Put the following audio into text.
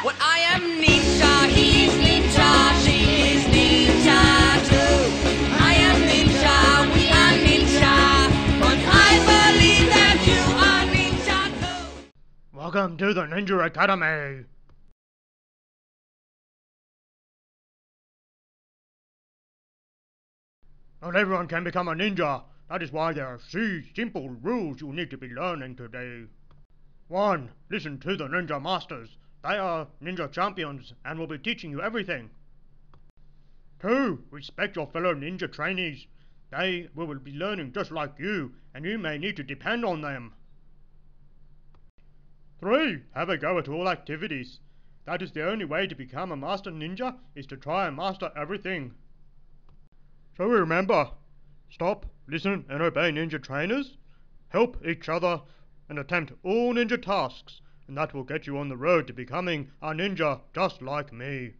Well, I am ninja, he's ninja, she is ninja too. I am ninja, we are ninja, but I believe that you are ninja too. Welcome to the Ninja Academy. Not everyone can become a ninja. That is why there are 6 simple rules you need to be learning today. 1. Listen to the ninja masters. They are ninja champions and will be teaching you everything. 2. Respect your fellow ninja trainees. They will be learning just like you, and you may need to depend on them. 3. Have a go at all activities. That is the only way to become a master ninja, is to try and master everything. So remember, stop, listen and obey ninja trainers, help each other and attempt all ninja tasks, and that will get you on the road to becoming a ninja just like me.